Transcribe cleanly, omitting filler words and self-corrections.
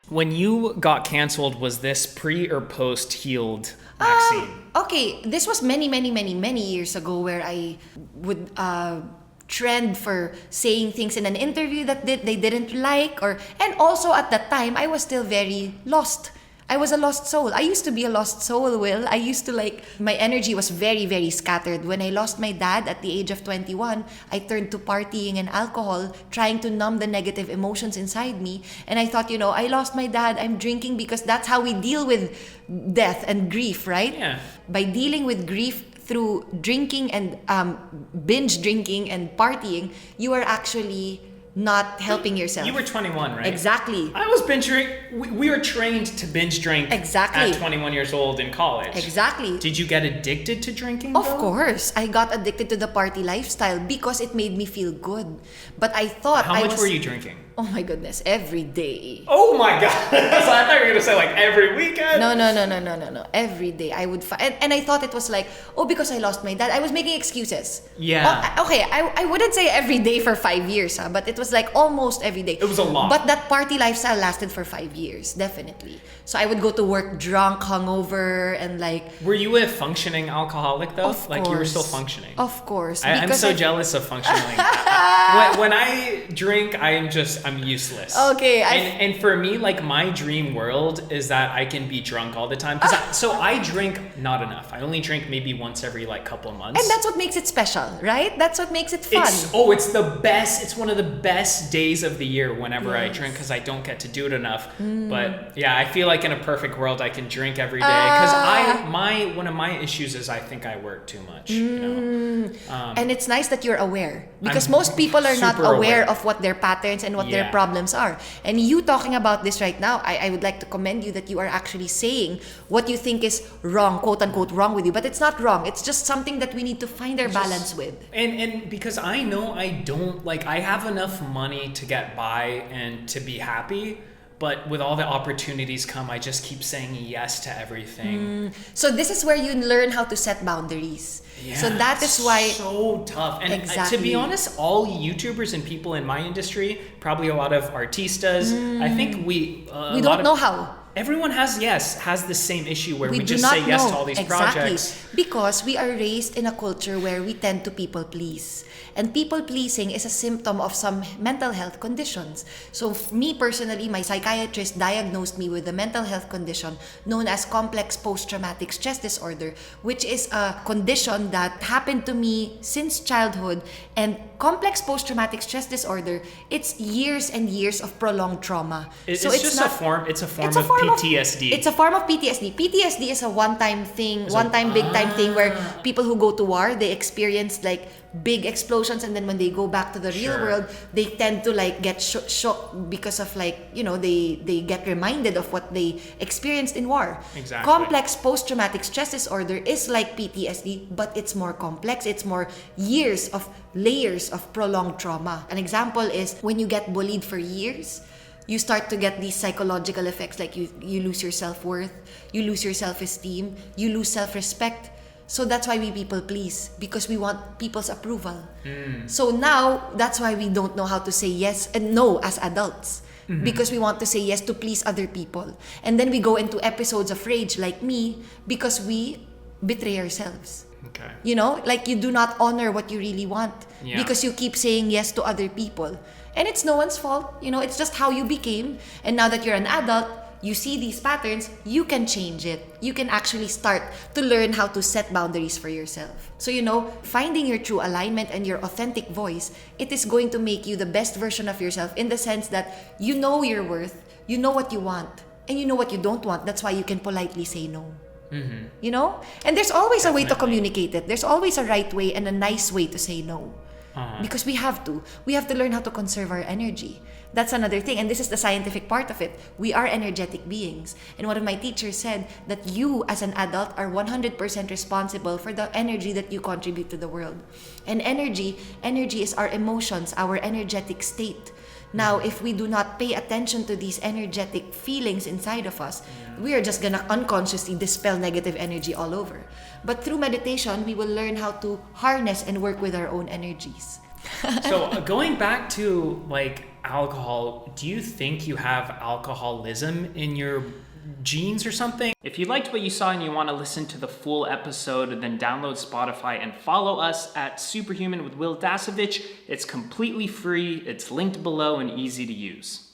When you got canceled, was this pre or post healed Maxene? Okay, this was many, many, many, many years ago where I would trend for saying things in an interview that they didn't like, and also at that time I was still very lost. I was a lost soul. I used to be a lost soul, Will. I used to my energy was very, very scattered. When I lost my dad at the age of 21, I turned to partying and alcohol, trying to numb the negative emotions inside me. And I thought, I lost my dad, I'm drinking because that's how we deal with death and grief, right? Yeah. By dealing with grief through drinking and binge drinking and partying, you are actually not helping yourself. You were 21, right? Exactly. I was binge drink. We were trained to binge drink Exactly. at 21 years old in college. Exactly. Did you get addicted to drinking? Of though? course, I got addicted to the party lifestyle because it made me feel good. But I thought How much were you drinking? Oh my goodness, every day. Oh my god! So I thought you were gonna say like every weekend. No. Every day I would and I thought it was because I lost my dad. I was making excuses. Yeah. Okay, I wouldn't say every day for 5 years, but it was almost every day. It was a lot. But that party lifestyle lasted for 5 years, definitely. So I would go to work drunk, hungover, and Were you a functioning alcoholic though? Of You were course. still functioning. Of course. I'm because so jealous of functioning. when I drink, I'm useless. Okay, and for me, my dream world is that I can be drunk all the time. So I drink not enough. I only drink maybe once every couple of months. And that's what makes it special, right? That's what makes it fun. It's the best. It's one of the best days of the year whenever I drink because I don't get to do it enough. But yeah, I feel like in a perfect world I can drink every day because one of my issues is I think I work too much. And it's nice that you're aware because I'm most people are not super aware aware. of what their patterns and what their Yeah. problems are. And you talking about this right now, I would like to commend you that you are actually saying what you think is wrong, quote unquote, wrong with you. But it's not wrong. It's just something that we need to find our balance with. And because I know I don't I have enough money to get by and to be happy, but with all the opportunities come, I just keep saying yes to everything. So this is where you learn how to set boundaries. Yeah, So that is why so tough. And to Exactly. be honest, all YouTubers and people in my industry, probably a lot of artistas, I think we don't know how. Everyone has the same issue where we do just not say yes know. to all these Exactly. projects. Because we are raised in a culture where we tend to people please. And people pleasing is a symptom of some mental health conditions. So me personally, my psychiatrist diagnosed me with a mental health condition known as complex post-traumatic stress disorder, which is a condition that happened to me since childhood. And complex post-traumatic stress disorder, it's years and years of prolonged trauma. It's so just a form of PTSD. It's a form of PTSD. PTSD is a one-time thing, one-time big-time thing where people who go to war, they experience big explosions, and then when they go back to the real Sure. world, they tend to get shocked because of they get reminded of what they experienced in war. Exactly. Complex post-traumatic stress disorder is like PTSD, but it's more complex. It's more years of layers of prolonged trauma. An example is when you get bullied for years, you start to get these psychological effects you lose your self-worth, you lose your self-esteem, you lose self-respect. So that's why we people please, because we want people's approval. So now that's why we don't know how to say yes and no as adults. Because we want to say yes to please other people. And then we go into episodes of rage like me because we betray ourselves. Okay. You do not honor what you really want Yeah. because you keep saying yes to other people. And it's no one's fault. It's just how you became. And now that you're an adult, you see these patterns, you can change it. You can actually start to learn how to set boundaries for yourself. So, finding your true alignment and your authentic voice, it is going to make you the best version of yourself in the sense that you know your worth, you know what you want, and you know what you don't want. That's why you can politely say no. And there's always a way to communicate it. There's always a right way and a nice way to say no. Because we have to learn how to conserve our energy. That's another thing, and this is the scientific part of it. We are energetic beings, and one of my teachers said that you as an adult are 100% responsible for the energy that you contribute to the world. And energy is our emotions, our energetic state. Now, if we do not pay attention to these energetic feelings inside of us, we are just gonna unconsciously dispel negative energy all over. But through meditation, we will learn how to harness and work with our own energies. So going back to like alcohol, do you think you have alcoholism in your genes or something? If you liked what you saw and you want to listen to the full episode, then download Spotify and follow us at SuperHuman with Will Dasovich. It's completely free, it's linked below and easy to use.